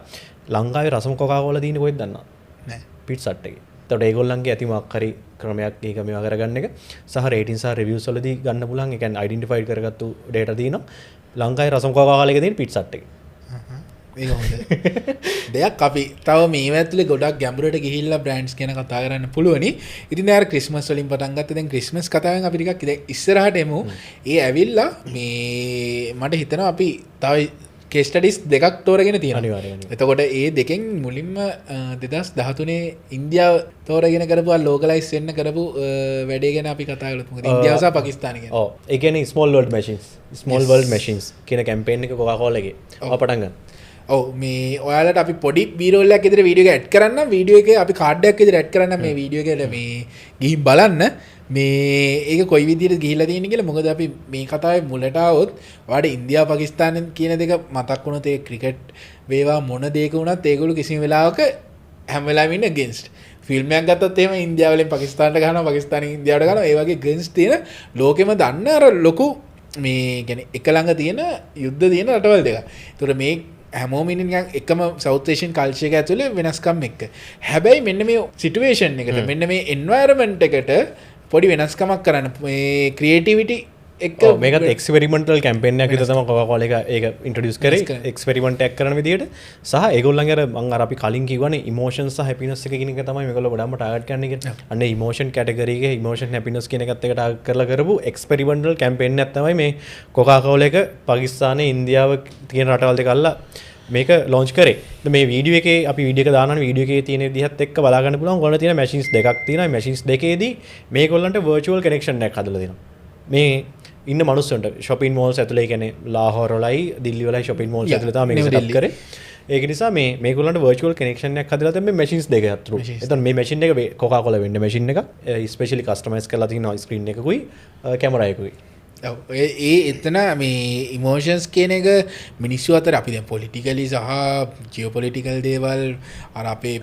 ලංකාවේ රසම කොකාකෝලා තියෙන්නේ කොහෙද දන්නවද? නෑ. පිට්සට් එකේ. එතකොට ඒගොල්ලන්ගේ ඇති මොකක් හරි ක්‍රමයක් ඒක මේවා කරගන්න එක සහ රේටින් සහ රිවිව්ස් වලදී ගන්න පුළුවන්. ඒ කියන්නේ අයිඩෙන්ටිෆයිඩ් කරගත්තු ඩේටා තියෙනවා. ලංකාවේ රසම කොකාකෝලා එකේ තියෙන පිට්සට් එකේ. ඒක හොඳයි. දෙයක් අපි තව මේ ඇතුලේ ගොඩක් ගැඹුරට ගිහිල්ලා බ්‍රෑන්ඩ්ස් ගැන කතා කරන්න පුළුවනි. ඉතින් දැන් අර ක්‍රිස්මස් වලින් පටන් ගත්තා. දැන් ක්‍රිස්මස් කතාවෙන් අපි ටිකක් දැන් ඉස්සරහට එමු. ඒ ඇවිල්ලා මේ මට හිතෙනවා අපි තව කේස් ස්ටඩිස් දෙකක් තෝරගෙන තියෙනවා. එතකොට ඒ දෙකෙන් මුලින්ම 2013 ඉන්දියාව තෝරගෙන කරපු ලෝකලයිස් වෙන්න කරපු වැඩේ ගැන අපි කතා කළොත් මොකද ඉන්දියාව සහ පාකිස්තාන ගැන. ඔව්. ඒ කියන්නේ small world machines. Small world machines කියන කැම්පේන් එක කොකාකෝලා එකේ. ඔය පටන් ගන්න. ඔව් මේ ඔයාලට අපි පොඩි බීරෝල් එකක් විතර වීඩියෝ එක ඇඩ් කරන්න. වීඩියෝ එකේ අපි කාඩ් එකක් විතර ඇඩ් කරන්න මේ වීඩියෝ එකට මේ ගිහින් බලන්න. මේ ඒක කොයි විදිහට ගිහිල්ලා තියෙන්නේ කියලා. මොකද අපි මේ කතාවේ මුලට આવොත් ඔයාලට ඉන්දියාව පාකිස්තාන කියන දෙක මතක් වුණොත් ඒ ක්‍රිකට් වේවා මොන දෙයක වුණත් ඒගොල්ලෝ කිසිම වෙලාවක හැම වෙලාවෙම ඉන්නේ against. ෆිල්ම් එකක් ගත්තොත් එහෙම ඉන්දියාව වලින් පාකිස්තානට ගහනවා පාකිස්තානෙන් ඉන්දියාවට ගහනවා. ඒ වගේ against තියෙන ලෝකෙම දන්න අර ලොකු මේ කියන්නේ එක ළඟ තියෙන යුද්ධ තියෙන රටවල් දෙක. ඒතර මේ හැමෝම ඉන්නේ එකම සවුත් ඒෂියන් කල්චර් එක ඇතුලේ වෙනස්කම් එක්ක. හැබැයි මෙන්න මේ සිටුේෂන් එකට මෙන්න මේ එන්වයරන්මන්ට් එකට පොඩි වෙනස්කමක් කරන්න මේ ක්‍රියේටිවිටි එක්ක මේකත් එක්ස්පෙරිමෙන්ටල් කැම්පේන් එකක් විතර තමයි කොකාකෝලා එක ඒක ඉන්ට්‍රොඩියුස් කරේ එක්ස්පෙරිමන්ට් එකක් කරන විදිහට සහ ඒගොල්ලන්ගේ අර මම අර අපි කලින් කිව්වනේ ඉමෝෂන්ස් සහ හැපිනස් එක කියන එක තමයි මේගොල්ලෝ ගොඩක්ම ටාගට් කරන්නේ කියලා. අන්න ඉමෝෂන් කැටගරි එකේ ඉමෝෂන් හැපිනස් කියන එකත් එක ටාගට් කරලා කරපු එක්ස්පෙරිමෙන්ටල් කැම්පේන් එකක් තමයි මේ කොකාකෝලා එක පාකිස්තානේ ඉන්දියාව තියෙන රටවල් දෙක අල්ලා මේක ලොන්ච් කරේ. මේ වීඩියෝ එකේ අපි වීඩියෝ එක දානවා වීඩියෝ එකේ තියෙන විදිහත් එක්ක බලා ගන්න පුළුවන්. ඔයගොල්ලෝ තියෙන මැෂින්ස් දෙකක් තියෙනවා. මැෂින්ස් දෙකේදී මේගොල්ලන්ට virtual connection එකක් හදලා දෙනවා. මේ ඉන්න මනුස්සන්ට shopping malls ඇතුලේ කියන්නේ ලාහෝර වලයි දිල්ලි වලයි shopping malls ඇතුලේ තමයි මේක set up කරේ. ඒක නිසා මේගොල්ලන්ට virtual connection එකක් හදලා තියෙන මේ machines දෙක අතර. එතන මේ machine එක Coca-Cola වෙන්න machine එක especially customize කරලා තියෙනවා screen එකකුයි camera එකකුයි. ඒ එතන මේ ඉමෝෂන්ස් කියන එක මිනිස්සු අතර අපි දැන් පොලිටිකලි සහ ජියෝපොලිටිකල් දේවල් අර අපේ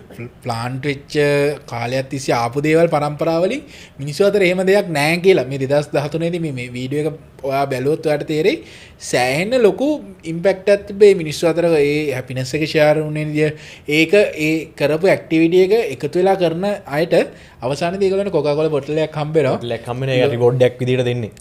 ප්ලාන්ට් වෙච්ච කාලයක් තිස්සේ ආපු දේවල් පරම්පරාවලින් මිනිස්සු අතර එහෙම දෙයක් නැහැ කියලා මේ 2013 දී මේ වීඩියෝ එක ඔයා බැලුවොත් ඔයාට තේරෙයි සෑහෙන ලොකු ඉම්පැක්ට් එකක් තිබේ මිනිස්සු අතර ඒ හැපිනස් එක ෂෙයාර් වුණේ විදිය ඒක ඒ කරපු ඇක්ටිවිටි එක එකතු වෙලා කරන අයට අවසානයේදී ඒගොල්ලන්ට කොකාකෝලා බොටල් එකක් හම්බ වෙනවා බොටල් එකක් හම්බ වෙන එක රිවෝඩ් එකක් විදියට දෙන්නේ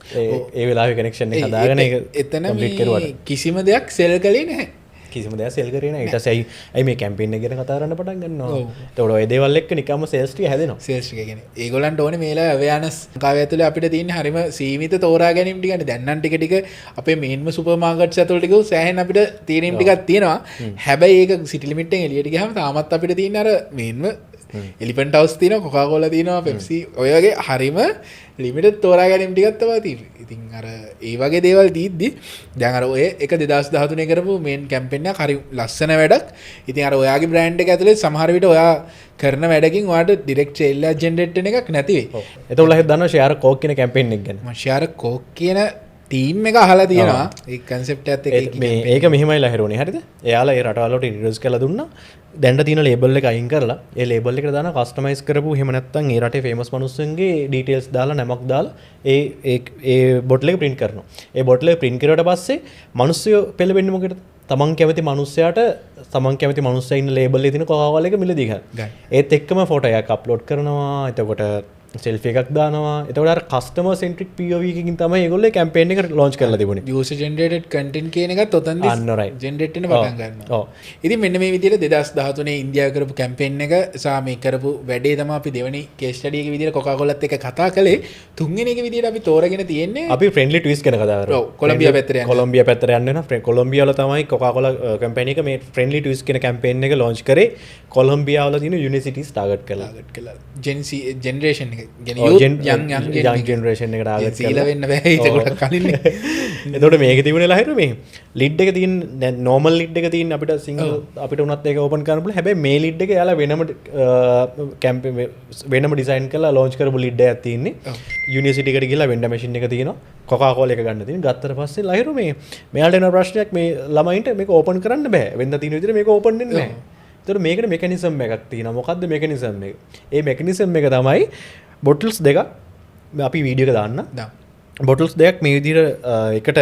ඒ වෙලාවේ කනෙක්ෂන් එක හදාගෙන ඒක එතන මේ කිසිම දෙයක් සෙල් කළේ නැහැ කිසිම දෙයක් සෙල් කරේ නැහැ ඊට පස්සේ ඇයි මේ කැම්පේන් එක ගැන කතා කරන්න පටන් ගන්නවා එතකොට ඔය දේවල් එක්ක නිකම්ම සේල්ස් ටික හැදෙනවා සේල්ස් ටික කියන්නේ ඒගොල්ලන්ට ඕනේ මේලා අවයානස් කාවය ඇතුලේ අපිට තියෙන හරිම සීමිත තෝරා ගැනීම ටිකනේ දැන් නම් ටික ටික අපේ මේන්ම සුපර් මාකට්ස් ඇතුළට ගිහුව සෑහෙන අපිට තීරීම් ටිකක් තියෙනවා හැබැයි ඒක සිටි ලිමිට් එකෙන් එළියට ගියාම තාමත් අපිට තියෙන අර මේන්ම එලිෆන්ට් හවුස් තියෙනවා කොකාකෝලා තියෙනවා පෙප්සි ඔය වගේ හරිම ලිමිටඩ් තෝරා ගැනීම ටිකක් තමයි තියෙන්නේ. ඉතින් අර ඒ වගේ දේවල් දීද්දි දැන් අර ඔය එක 2013 කරපු මේන් කැම්පේන් එක හරි ලස්සන වැඩක්. ඉතින් අර ඔයාගේ බ්‍රෑන්ඩ් එක ඇතුලේ සමහර විට ඔයා කරන වැඩකින් ඔයාට ඩිරෙක්ට් සේල් එකක් ජෙනරේට් වෙන එකක් නැති වෙයි. ඔව්. ඒතකොට ලහිත් දන්නවා ෂෙයාර් කෝක් කියන කැම්පේන් එක ගැන. මම ෂෙයාර් කෝක් කියන ටීම් එක අහලා තියෙනවා. ඒ කන්සෙප්ට් එකත් එක්ක මේ ඒක මෙහෙමයි ලහිරුනේ හරිද? එයාලා ඒ රටවල් වලට ඉන්ට්‍රොඩියුස් කරලා දුන්නා. දැන්ට තියෙන ලේබල් එක අයින් කරලා ඒ ලේබල් එකට දාන කස්ටමයිස් කරපු එහෙම නැත්නම් ඒ රටේ ෆේමස් මිනිස්සුන්ගේ ඩීටේල්ස් දාලා නමක් දාලා ඒ බොටල් එක print කරනවා. ඒ බොටල් එක print කරුවට පස්සේ මිනිස්සු පෙළෙන්නේ මොකටද? තමන් කැමති මිනිස්සයාට තමන් කැමති මිනිස්සයා ඉන්න ලේබල් එකේ තියෙන කොකාකෝලා එක මිලදී ගන්න. ඒත් එක්කම ෆොටෝ එකක් අප්ලෝඩ් කරනවා. එතකොට සෙල්ෆි එකක් දානවා. එතකොට අර කස්ටමර් සෙන්ට්‍රික් POV එකකින් තමයි ඒගොල්ලෝ කැම්පේන් එක ලොන්ච් කරලා තිබුණේ. user generated content කියන එකත් ඔතනදී ජෙනරේට් වෙන්න පටන් ගන්නවා. ඔව්. ඉතින් මෙන්න මේ විදිහට 2013 ඉන්දියාවේ කරපු කැම්පේන් එක සහ මේ කරපු වැඩේ තමයි අපි දෙවෙනි කේස් ස්ටඩි එකේ විදිහට කොකාකෝලාත් එක්ක කතා කළේ. තුන්වෙනි එක විදිහට අපි තෝරගෙන තියෙන්නේ අපි ෆ්‍රෙන්ඩ්ලි ට්විස්ට් ගැන කතා කරා. ඔව් කොලොම්බියා පැත්තට යන්න. කොලොම්බියා පැත්තට යන්න වෙනවා. කොලොම්බියා වල තමයි කොකාකෝලා කැම්පේන් එක මේ ෆ්‍රෙන්ඩ්ලි ට්විස්ට් කියන කැම්පේන් එක ලොන්ච් කරේ. කොලොම්බියා වල තියෙන යුනිවර්සිටිස් ටාගට් කරලා. ජෙනරේෂන් එක. කියන්නේ යන් ජෙනරේෂන් එකට ටාගට් සීල වෙන්න බෑ ඊට ගොඩක් කලින්. එතකොට මේක තිබුණේ ලහිරු මේ ලිඩ් එක තියෙන දැන් නෝමල් ලිඩ් එක තියෙන අපිට සිංගල් අපිට උනත් ඒක ඕපන් කරන්න පුළුවන්. හැබැයි මේ ලිඩ් එක යාලා වෙනම කැම්පේන් වෙනම ඩිසයින් කරලා ලොන්ච් කරපු ලිඩ් එකක් තියෙන්නේ. යුනිවර්සිටි එකට ගිහලා වෙන්ඩර් මැෂින් එක තියෙනවා. කොකාකෝලා එක ගන්න තියෙන. ගත්තට පස්සේ ලහිරු මේ මෙයාලට එන ප්‍රශ්නයක් මේ ළමයින්ට මේක ඕපන් කරන්න බෑ. වෙන්ද තියෙන විදිහට මේක ඕපන් වෙන්නේ නැහැ. ඒතර මේකට මෙකනිසම් එකක් තියෙනවා. මොකද්ද මෙකනිසම් එක? ඒ මෙකනිසම් එක තමයි බොටල්ස් දෙකක් අපි වීඩියෝ එක දාන්න. බොටල්ස් දෙකක් මේ විදිහට එකට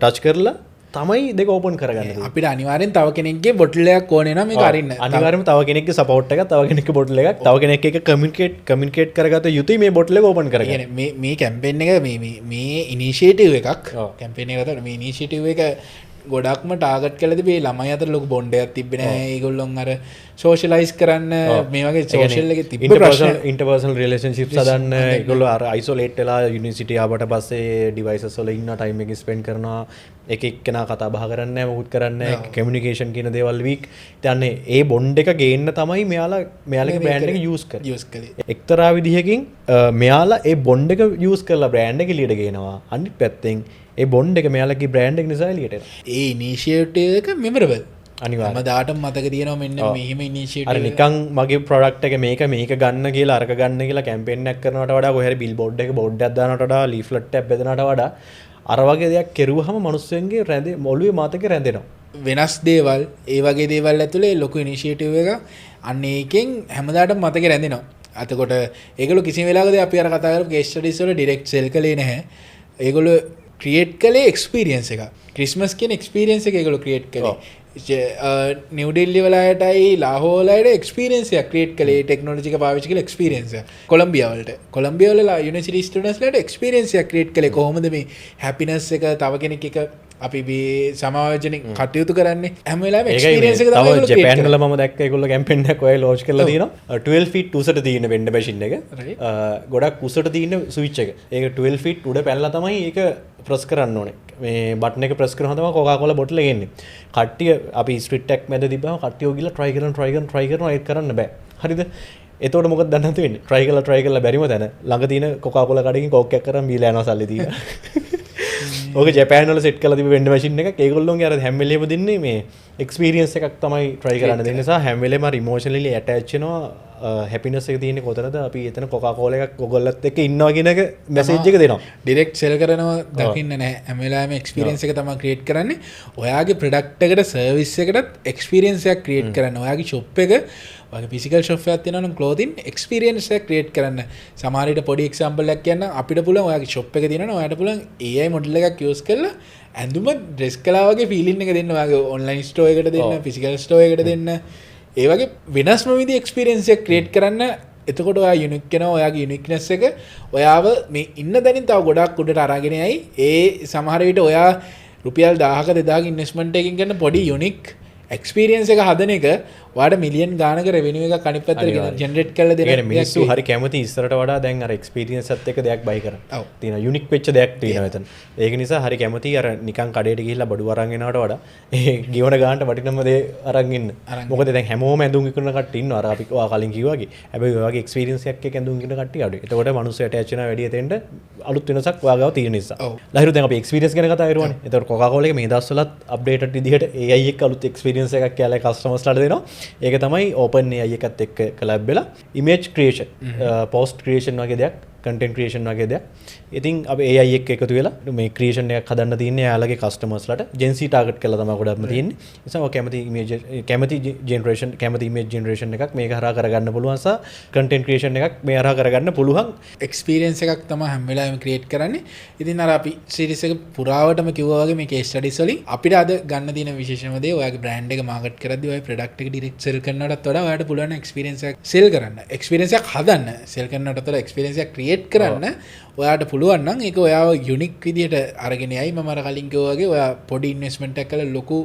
ටච් කරලා තමයි දෙක ඕපන් කරගන්න. අපිට අනිවාර්යෙන් තව කෙනෙක්ගේ බොටල් එකක් ඕනේ නම් මේක අරින්න. අනිවාර්යෙන්ම තව කෙනෙක්ගේ සපෝට් එකක්, තව කෙනෙක්ගේ බොටල් එකක්, තව කෙනෙක් එක්ක කමියුනිකේට් කරගත යුතුයි මේ බොටල් එක ඕපන් කරගන්න. මේ කැම්පේන් එක මේ ඉනිෂියේටිව් එකක්. කැම්පේන් එක තමයි මේ ඉනිෂියේටිව් එක ගොඩක්ම ටාගට් කළද මේ ළමයි අතර ලොකු බොන්ඩයක් තිබ්බේ නැහැ. ඒගොල්ලොන් අර සෝෂලයිස් කරන්න මේ වගේ සෝෂල් එකේ තිබ්බ ප්‍රශ්න ඉන්ටර්පර්සනල් රිලේෂන්ෂිප්ස් හදන්න ඒගොල්ලෝ අර අයිසොලේට් වෙලා යුනිවර්සිටි ආවට පස්සේ ඩිවයිසස් වල ඉන්න ටයිම් එක ස්පෙන්ඩ් කරනවා. එක එක්කෙනා කතා බහ කරන්නේ නැහැ, මොකුත් කරන්නේ නැහැ. කමියුනිකේෂන් කියන දේවල් වීක්. ඉතින් ඒ බොන්ඩ් එක ගේන්න තමයි මෙයාලගේ බ්‍රෑන්ඩ් එක යූස් කරේ. එක්තරා විදිහකින් මෙයාලා ඒ බොන්ඩ් එක යූස් කරලා බ්‍රෑන්ඩ් එක එළියට ගේනවා. අනිත් පැත්තෙන් ඒ බොන්ඩ් එක මෙයාලගේ බ්‍රෑන්ඩ් එක නිසා එළියට එනවා. ඒ ඉනිෂියේටිව් එක මෙමරබල්. අනිවාර්යයෙන්. මදාටම මතක තියෙනවා මෙන්න මෙහෙම ඉනිෂියේටිව්. අර නිකන් මගේ ප්‍රොඩක්ට් එක මේක ගන්න කියලා අරක ගන්න කියලා කැම්පේන් එකක් කරනවට වඩා කොහේ හරි බිල් බෝඩ් එක බෝඩ් එකක් දානවට වඩා ලීෆ්ලට් එකක් බෙදනවට වඩා අර වගේ දෙයක් කෙරුවහම මිනිස්සුන්ගේ ඔළුවේ මාතකේ රැඳෙනවා. වෙනස් දේවල් ඒ වගේ දේවල් ඇතුලේ ලොකු ඉනිෂියේටිව් එක අන්න ඒකෙන් හැමදාටම මතකේ රැඳෙනවා. අතකොට ඒගොල්ලෝ කිසිම වෙලාවකදී අපි අර කතා කරපු කේස් ස්ටඩිස් වල ඩිරෙක්ට් සෙල් කළේ නැහැ. ඒගොල්ලෝ ක්‍රියේට් කළේ එක්ස්පීරියන්ස් එක. ක්‍රිස්මස් කියන එක්ස්පීරියන්ස් එක ඒගොල්ලෝ ක්‍රියේට් කළේ. නිව් ඩෙල්ලි වලටයි ලාහෝර් වලට එක්ස්පීරියන්ස් එකක් ක්‍රියේට් කළේ ටෙක්නොලොජි එක පාවිච්චි කරලා එක්ස්පීරියන්ස් එක. කොලොම්බියා වල යුනිවර්සිටි ස්ටුඩන්ට්ස්ලාට එක්ස්පීරියන්ස් එකක් ක්‍රියේට් කළේ කොහොමද මේ හැපිනස් එක තව කෙනෙක් එක අපි සමාජනික කටයුතු කරන්නේ හැම වෙලාවෙම ඒකයි experience එක තව තමයි ඒගොල්ලෝ create ජපෑන් කරන්නේ. වල මම දැක්ක ඒගොල්ලෝ කැම්පේන් එකක් ඔය ලොන්ච් කරලා තියෙනවා 12 feet උසට තියෙන වෙන්ඩ මැෂින් එක Right. ගොඩක් උසට තියෙන ස්විච් එක ඒක 12 feet උඩ පැනලා තමයි ඒක ප්‍රස් කරන්න ඕනේ මේ බටන් එක ප්‍රස් කරනවා තමයි කොකාකෝලා බොටල් එක එන්නේ කට්ටිය අපි ස්ට්‍රීට් ටැක් මැද තිබ්බම කට්ටිය ගිහලා try කරනවා ඒක කරන්න බෑ හරිද එතකොට මොකද දන්නේ නැතු වෙන්නේ try කරලා බැරිම තැන ළඟ තියෙන කොකාකෝලා කඩකින් කෝක් එකක් කරන් බීලා යනවා සල්ලි දීලා ඕක ජපෑන් වල සෙට් කරලා තිබ්බ වෙන්ඩ මැෂින් එකක් ඒගොල්ලෝගේ අර හැම වෙලේම දෙන්නේ මේ එක්ස්පීරියන්ස් එකක් තමයි try කරන්න දෙන්නේ නිසා හැම වෙලේම අර ඉමෝෂනලි ඇටච් වෙනවා හැපිනස් එක තියෙන්නේ කොතනද අපි එතන කොකාකෝලා එකක් ඔයගොල්ලොත් එක්ක ඉන්නවා කියන එක මැසේජ් එක දෙනවා ඩිරෙක්ට් සෙල් කරනවා දකින්න නැහැ හැම වෙලාවෙම එක්ස්පීරියන්ස් එක තමයි ක්‍රියේට් කරන්නේ ඔයාගේ ප්‍රොඩක්ට් එකට සර්විස් එකටත් එක්ස්පීරියන්ස් එකක් ක්‍රියේට් කරන්න ඔයාගේ ෂොප් එක ඔයාගේ ෆිසිකල් ෂොප් එකක් තියෙනවා නම් ක්ලෝතින් එක්ස්පීරියන්ස් එකක් ක්‍රියේට් කරන්න සමහර විට පොඩි එක්සැම්පල් එකක් කියන්න අපිට පුළුවන් ඔයාගේ ෂොප් එක තියෙනවා නම් ඔයාට පුළුවන් AI මොඩල් එකක් යූස් කරලා ඇඳුම ඩ්‍රෙස් කළා වගේ ෆීලින් එක දෙන්න ඔයාගේ ඔන්ලයින් ස්ටෝර් එකට දෙන්න ෆිසිකල් ස්ටෝර් එකට දෙන්න ඒ වගේ වෙනස්ම විදිහේ එක්ස්පීරියන්ස් එකක් ක්‍රියේට් කරන්න එතකොට ඔයා යුනික් වෙනවා ඔයාගේ යුනික්නෙස් එක ඔයාව මේ ඉන්න දැනින් තව ගොඩක් උඩට අරගෙන යයි ඒ සමහර විට ඔයා රුපියල් 1000ක 2000ක ඉන්වෙස්ට්මන්ට් එකකින් ගන්න පොඩි යුනික් එක්ස්පීරියන්ස් එක හදන එක වාට මිලියන් ගානක රෙවෙනියු එකක් අනිත් පැත්තට ජෙනරේට් කරලා දෙන එක මිනිස්සු හරි කැමති ඉස්සරට වඩා දැන් අර එක්ස්පීරියන්ස් එකත් එක්ක දෙයක් බයි කරන තියෙන යුනික් වෙච්ච දෙයක් තියෙනවා එතන ඒක නිසා හරි කැමති අර නිකන් කඩේට ගිහිල්ලා බඩු අරන් එනවට වඩා ඒ ගියවන ගානට වටිනම දේ අරන් ඉන්න මොකද දැන් හැමෝම ඇඳුම් විකුණන කට්ටිය ඉන්නවා අර අපි ඔයා කලින් කිව්වා වගේ හැබැයි ඔය වගේ එක්ස්පීරියන්ස් එකක් එක්ක ඇඳුම් විකුණන කට්ටිය අඩුයි එතකොට මිනිස්සු ඇටච් වෙනවා වැඩි එතෙන්ට අලුත් වෙනසක් ඔයා ගාව තියෙන නිසා ලහිරු දැන් අපි එක්ස්පීරියන්ස් ගැන කතා කරුවානේ එතකොට කොකාකෝලා එක මේ දවස්වලත් අප්ඩේටඩ් විදිහට AI එක අලුත් එක්ස්පීරියන්ස් එකක් කියලා කස්ටමර්ස්ලාට දෙනවා ඒක තමයි ඕපන් AI එකත් එක්ක කලැබ් වෙලා ඉමේජ් ක්‍රියේෂන් පෝස්ට් ක්‍රියේෂන් වගේ දෙයක් කන්ටෙන්ට් ක්‍රියේෂන් වගේ දෙයක් ඉතින් අපි AI එක්ක එකතු වෙලා මේ ක්‍රියේෂන් එකක් හදන්න තියෙන්නේ එයාලගේ කස්ටමර්ස්ලාට ජෙන්සි ටාගට් කරලා තමයි ගොඩක්ම තියෙන්නේ ඒ නිසා ඔය කැමති ඉමේජ් කැමති ජෙනරේෂන් කැමති ඉමේජ් ජෙනරේෂන් එකක් මේක හරහා කරගන්න පුළුවන් සහ කන්ටෙන්ට් ක්‍රියේෂන් එකක් මේ හරහා කරගන්න පුළුවන් එක්ස්පීරියන්ස් එකක් තමයි හැම වෙලාවෙම ක්‍රියේට් කරන්නේ ඉතින් අර අපි සීරීස් එක පුරාවටම කිව්වා වගේ මේ කේස් ස්ටඩිස් වලින් අපිට අද ගන්න තියෙන විශේෂම දේ ඔයාගේ බ්‍රෑන්ඩ් එක මාකට් කරද්දී ඔය ප්‍රොඩක්ට් එක ඩිරෙක්ට් සෙල් කරනවටත් වඩා ඔයාට පුළුවන් එක්ස්පීරියන්ස් එකක් සෙල් කරන්න එක්ස්පීරියන්ස් එකක් හදන්න සෙල් කරනවටත් වඩා එක්ස්පීරියන්ස් එකක් ක්‍රියේට් කරන්න ඔයාට පුළුවන් නම් ඒක ඔයාව යුනික් විදිහට අරගෙන යයි මම අර කලින් කිව්වා වගේ ඔයා පොඩි ඉන්වෙස්ට්මන්ට් එකක් කරලා ලොකු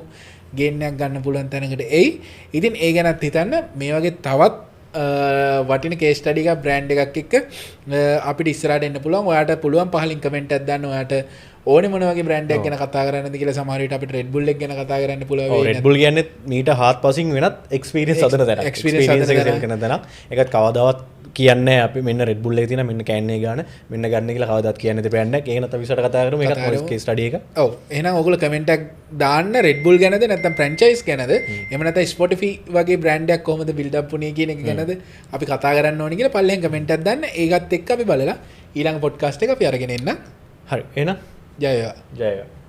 ගේන් එකක් ගන්න පුළුවන් තැනකට එයි ඉතින් ඒ ගැනත් හිතන්න මේ වගේ තවත් වටින කේස් ස්ටඩි එකක් බ්‍රෑන්ඩ් එකක් එක්ක අපිට ඉස්සරහට එන්න පුළුවන් ඔයාට පුළුවන් පහලින් කමෙන්ට් එකක් දාන්න ඔයාට ඕනේ මොන වගේ බ්‍රෑන්ඩ් එකක් ගැන කතා කරන්නද කියලා සමහර විට අපිට Red Bull එක ගැන කතා කරන්න පුළුවන් වෙයි Red Bull කියන්නේ මීට හාත්පසින් වෙනත් එක්ස්පීරියන්ස් හදන තැනක් එක්ස්පීරියන්ස් එක සෙල් කරන තැනක් ඒකත් කවදාවත් කියන්නේ අපි මෙන්න Red Bull එකේ තියෙන මෙන්න කෑන්නේ ගාන මෙන්න ගන්න කියලා කවදාවත් කියන්නේ දෙ බ්‍රෑන්ඩ් එකක් ඒක නැත්නම් විසට කතා කරමු ඒකත් මොකද කේස් ස්ටඩි එක ඔව් එහෙනම් ඔයගොල්ලෝ කමෙන්ට් එකක් දාන්න Red Bull ගැනද නැත්නම් ෆ්‍රැන්චයිස් ගැනද එහෙම නැත්නම් Spotify වගේ බ්‍රෑන්ඩ් එකක් කොහොමද බිල්ඩ් අප් වුනේ කියන එක ගැනද අපි කතා කරන්න ඕනේ කියලා පල්ලෙන් කමෙන්ට් එකක් දාන්න ඒකත් එක්ක අපි බලලා ඊළඟ පොඩ්කාස්ට් එක අපි අරගෙන එන්න හරි එහෙනම් ජය වේවා ජය වේවා